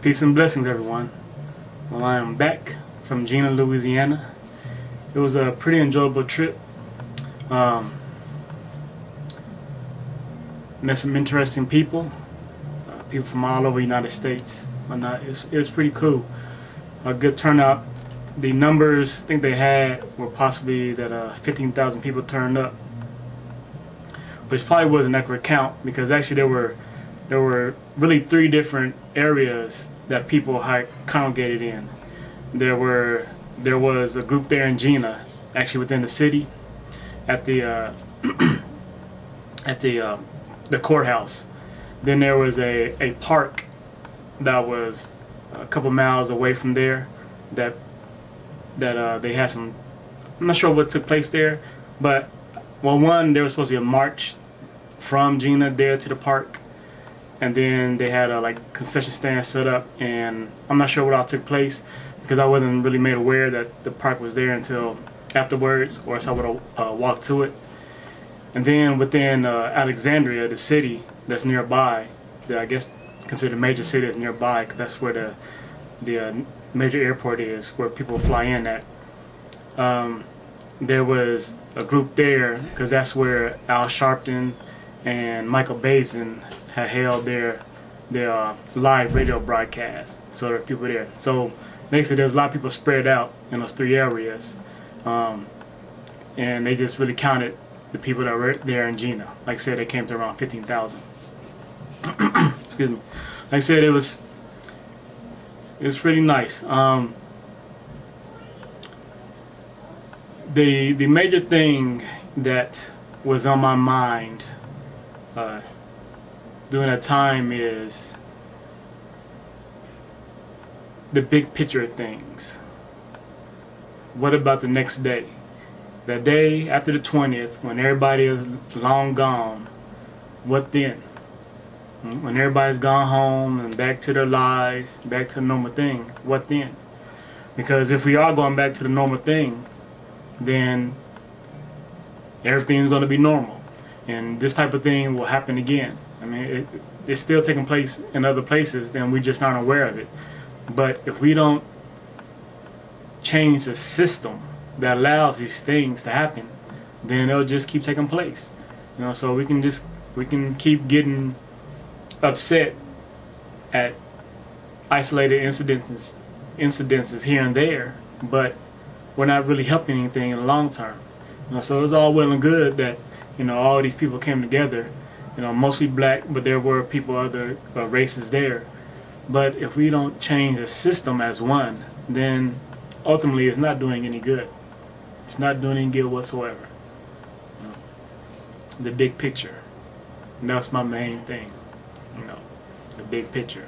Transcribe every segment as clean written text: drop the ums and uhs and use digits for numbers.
Peace and blessings, everyone. Well, I am back from Jena, Louisiana. It was a pretty enjoyable trip. Met some interesting people, people from all over the United States. It was pretty cool. A good turnout. The numbers I think they had were possibly that 15,000 people turned up, which probably wasn't an accurate count because actually there were really three different areas that people had congregated in. There was a group there in Jena, actually within the city, at the the courthouse. Then there was a park that was a couple miles away from there that they had some. I'm not sure what took place there, but well, one, there was supposed to be a march from Jena there to the park. And then they had a concession stand set up, and I'm not sure what all took place because I wasn't really made aware that the park was there until afterwards, or else I would have walked to it. And then within Alexandria, the city that's nearby, that I guess considered a major city that's nearby, because that's where the major airport is, where people fly in at. There was a group there because that's where Al Sharpton and Michael Bazin had held their live radio broadcast. So there were people there. So basically there's a lot of people spread out in those three areas, and they just really counted the people that were there in Jena. Like I said, they came to around 15,000. Excuse me. Like I said, it was pretty nice. The major thing that was on my mind during that time is the big picture of things. What about the next day? The day after the 20th, when everybody is long gone, what then? When everybody's gone home and back to their lives, back to the normal thing, what then? Because if we are going back to the normal thing, then everything's going to be normal. And this type of thing will happen again. I mean, it's still taking place in other places, then we just aren't aware of it. But if we don't change the system that allows these things to happen, then they'll just keep taking place. You know, so we can keep getting upset at isolated incidences here and there, but we're not really helping anything in the long term. You know, so it's all well and good that, you know, all these people came together, you know, mostly black, but there were people other races there. But if we don't change the system as one, then ultimately it's not doing any good. It's not doing any good whatsoever. You know, the big picture. And that's my main thing. You know, the big picture.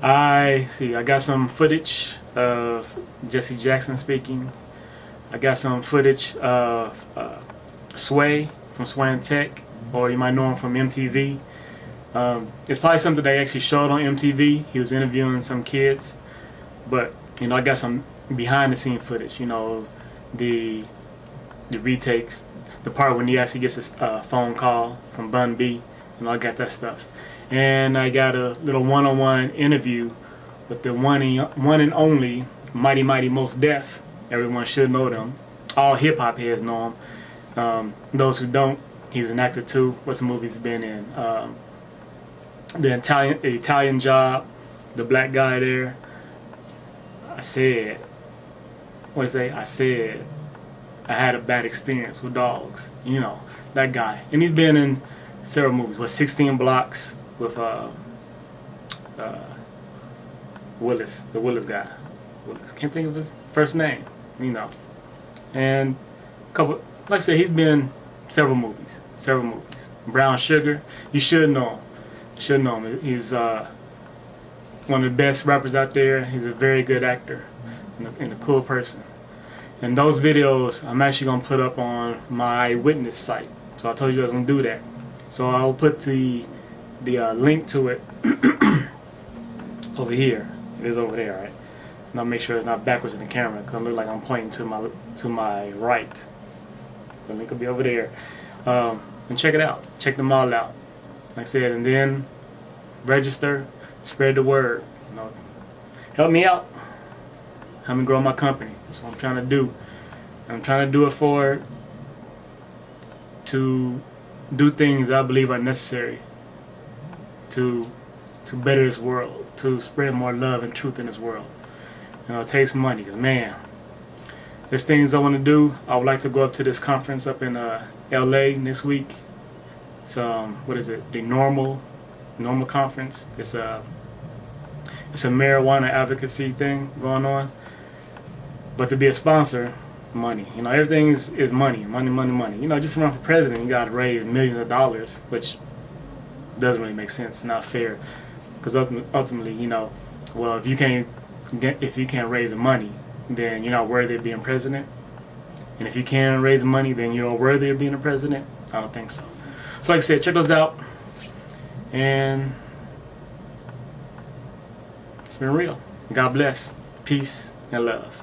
I got some footage of Jesse Jackson speaking. I got some footage of Sway from Sway and Tech, or you might know him from MTV. It's probably something they actually showed on MTV. He was interviewing some kids, but you know, I got some behind the scene footage. You know, the retakes, the part when he actually gets a phone call from Bun B. You know, I got that stuff, and I got a little one-on-one interview with the one and only Mighty Mos Def. Everyone should know them. All hip hop heads know him. Those who don't, he's an actor too. What's the movies he's been in? The Italian Job, the black guy there. I said I had a bad experience with dogs. You know, that guy. And he's been in several movies. With 16 Blocks with Willis, the Willis guy. Willis. Can't think of his first name. You know. And a couple, like I said, he's been in several movies. Brown Sugar, you should know him. He's one of the best rappers out there. He's a very good actor and a cool person. And those videos I'm actually going to put up on my witness site. So I told you I was going to do that. So I'll put the link to it over here. It is over there, right? And I'll make sure it's not backwards in the camera because it looks like I'm pointing to my right. The link will be over there. And check it out. Check them all out. Like I said, and then register, spread the word. You know, help me out. Help me grow my company. That's what I'm trying to do. I'm trying to do it to do things I believe are necessary to better this world, to spread more love and truth in this world. You know, it takes money, because man, there's things I want to do. I would like to go up to this conference up in LA next week. It's what is it? The normal conference. It's a marijuana advocacy thing going on. But to be a sponsor, money. You know, everything is money, money. You know, just to run for president, you got to raise millions of dollars, which doesn't really make sense. It's not fair, because ultimately, you know, well, if you can't raise the money, then you're not worthy of being president. And if you can't raise the money, then you're worthy of being a president. I don't think so. So like I said, check those out. And it's been real. God bless. Peace and love.